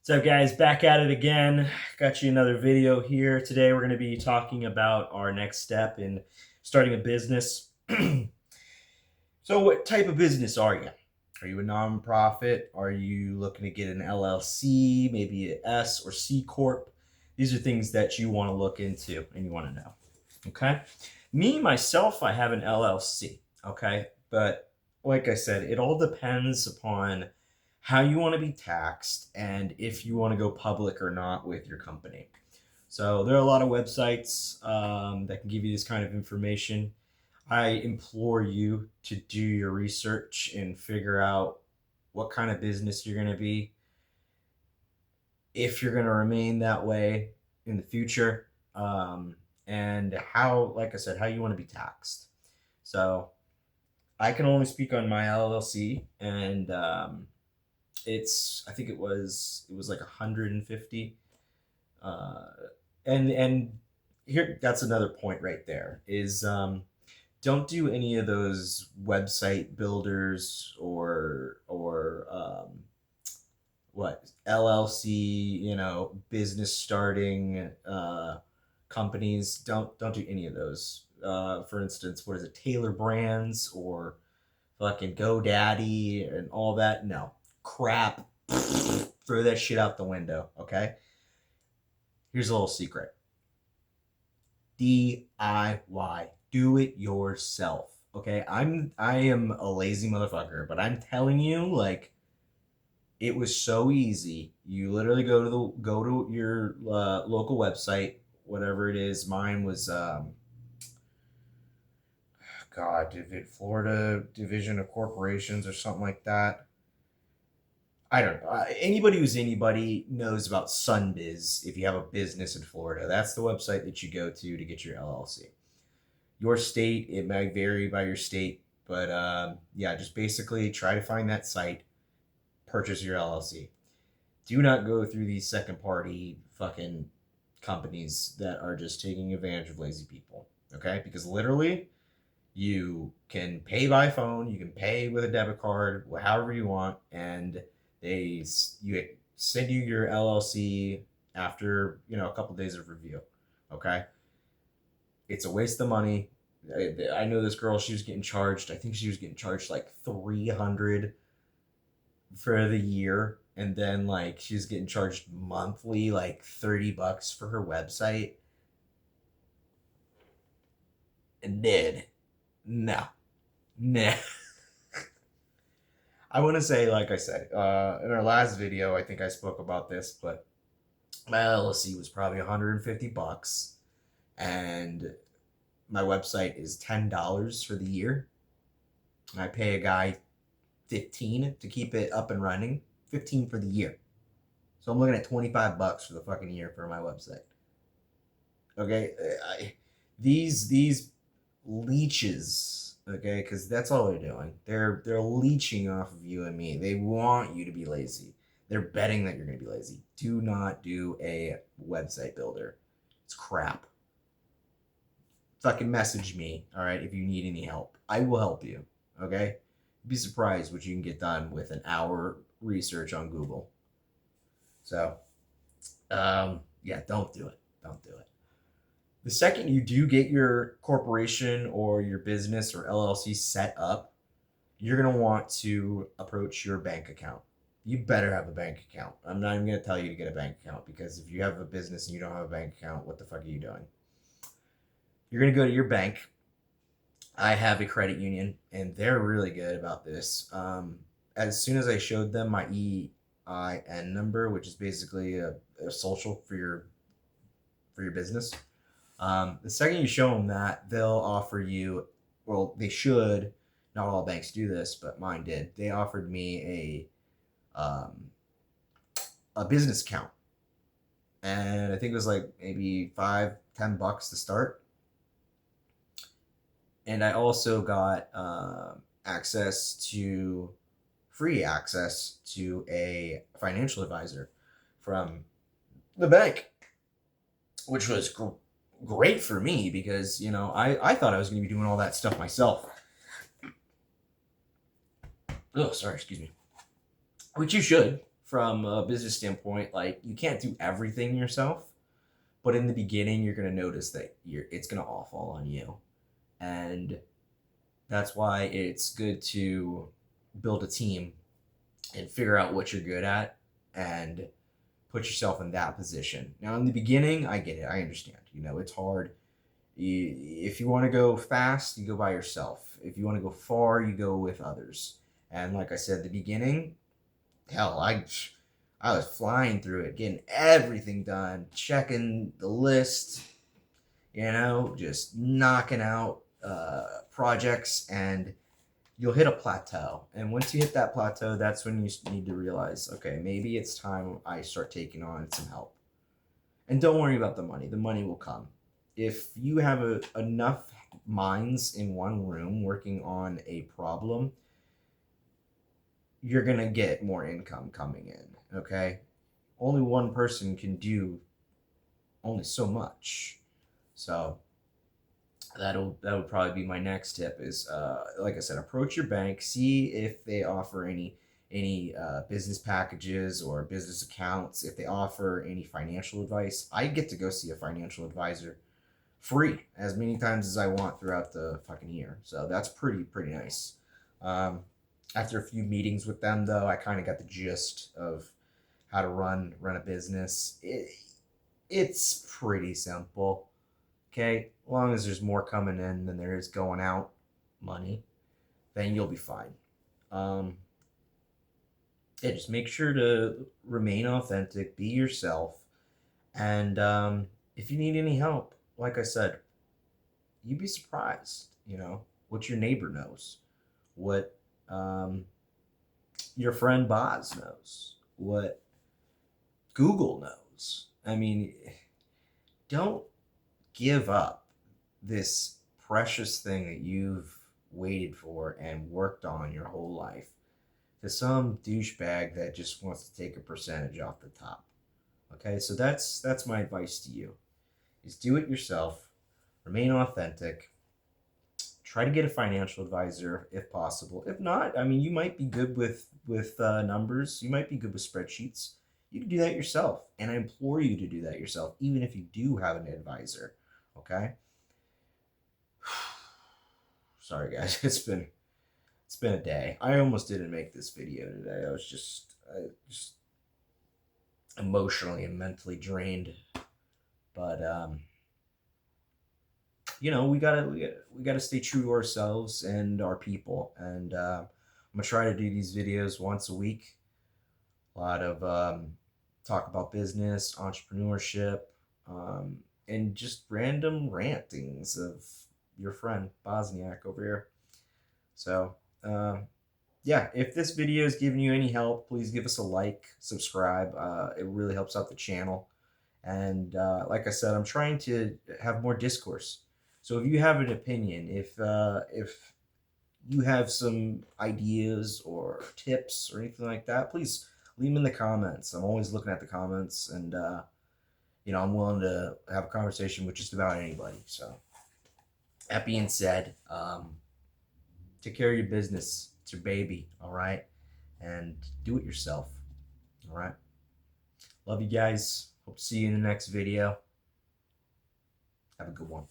What's up, guys? Back at it again. Got you another video here. Today, we're going to be talking about our next step in starting a business. So, what type of business are you? Are you a nonprofit? Are you looking to get an LLC, maybe an S or C Corp? These are things that you want to look into and you want to know. Okay. Me, myself, I have an LLC. Okay. But like I said, it all depends upon how you want to be taxed and if you want to go public or not with your company. So there are a lot of websites that can give you this kind of information. I implore you to do your research and figure out what kind of business you're going to be, if you're going to remain that way in the future, and how, like I said, how you want to be taxed. So I can only speak on my LLC, and I think it was like 150, uh, and here that's another point right there is don't do any of those website builders or what LLC, business starting companies. Don't do any of those. For instance, what is it, Taylor Brands or fucking GoDaddy and all that? No, crap. Throw that shit out the window. Okay. Here's a little secret: DIY. Do it yourself. Okay. I am a lazy motherfucker, but I'm telling you, like, it was so easy. You literally go to your local website, whatever it is. Mine was God, Florida Division of Corporations or something like that. I don't know. Anybody who's anybody knows about Sunbiz. If you have a business in Florida, that's the website that you go to get your LLC. Your state, it might vary by your state, but yeah, just basically try to find that site, purchase your LLC. Do not go through these second party fucking companies that are just taking advantage of lazy people. Okay? Because literally, you can pay by phone, you can pay with a debit card, however you want, and you send you your LLC after a couple of days of review. Okay? It's a waste of money. I know this girl. She was getting charged. I think she was getting charged like 300 for the year, and then like she's getting charged monthly like $30 for her website. And then no, nah. I want to say, like I said in our last video, I think I spoke about this, but my LLC was probably $150, and my website is $10 for the year. I pay a guy 15 to keep it up and running, 15 for the year. So I'm looking at $25 for the fucking year for my website. Okay, these leeches, okay, because that's all they're doing. They're leeching off of you and me. They want you to be lazy. They're betting that you're gonna be lazy. Do not do a website builder. It's crap. Fucking message me, all right, if you need any help. I will help you. Okay, you'd be surprised what you can get done with an hour research on Google. So, yeah, don't do it. Don't do it. The second you do get your corporation or your business or LLC set up, you're going to want to approach your bank account. You better have a bank account. I'm not even going to tell you to get a bank account, because if you have a business and you don't have a bank account, what the fuck are you doing? You're going to go to your bank. I have a credit union, and they're really good about this. As soon as I showed them my EIN number, which is basically a social for your business, the second you show them that, they'll offer you. Well, they should. Not all banks do this, but mine did. They offered me a business account, and I think it was like maybe $5-10 to start. And I also got free access to a financial advisor from the bank, which was great for me because I thought I was going to be doing all that stuff myself. Oh, sorry, excuse me. Which you should. from a business standpoint, like you can't do everything yourself, but in the beginning, you're gonna notice that it's gonna all fall on you, and that's why it's good to build a team and figure out what you're good at and put yourself in that position. Now, in the beginning, I get it. I understand. It's hard. If you want to go fast, you go by yourself. If you want to go far, you go with others. And like I said, the beginning, hell, I was flying through it, getting everything done, checking the list, just knocking out projects, and you'll hit a plateau. And once you hit that plateau, that's when you need to realize, okay, maybe it's time I start taking on some help. And don't worry about the money. The money will come. If you have enough minds in one room working on a problem, you're going to get more income coming in, okay? Only one person can do only so much. So that would probably be my next tip is, like I said, approach your bank, see if they offer any business packages or business accounts, if they offer any financial advice. I get to go see a financial advisor free as many times as I want throughout the fucking year. So that's pretty nice. After a few meetings with them, though, I kind of got the gist of how to run a business. It's pretty simple. Okay, as long as there's more coming in than there is going out money, then you'll be fine. Yeah, just make sure to remain authentic, be yourself, and if you need any help, like I said, you'd be surprised, what your neighbor knows, what your friend Boz knows, what Google knows. I mean, don't give up this precious thing that you've waited for and worked on your whole life to some douchebag that just wants to take a percentage off the top. Okay, so that's my advice to you: is do it yourself, remain authentic, try to get a financial advisor if possible. If not, I mean, you might be good with numbers, you might be good with spreadsheets. You can do that yourself, and I implore you to do that yourself, even if you do have an advisor. Okay. Sorry guys, it's been a day. I almost didn't make this video today. I was just emotionally and mentally drained. But we gotta stay true to ourselves and our people. And I'm gonna try to do these videos once a week. A lot of talk about business, entrepreneurship, and just random rantings of your friend Bosniak over here. So yeah, if this video is giving you any help, please give us a like, subscribe. It really helps out the channel. And like I said, I'm trying to have more discourse. So if you have an opinion, if you have some ideas or tips or anything like that, please leave them in the comments. I'm always looking at the comments, and I'm willing to have a conversation with just about anybody. So that being said, take care of your business. It's your baby, all right? And do it yourself, all right? Love you guys. Hope to see you in the next video. Have a good one.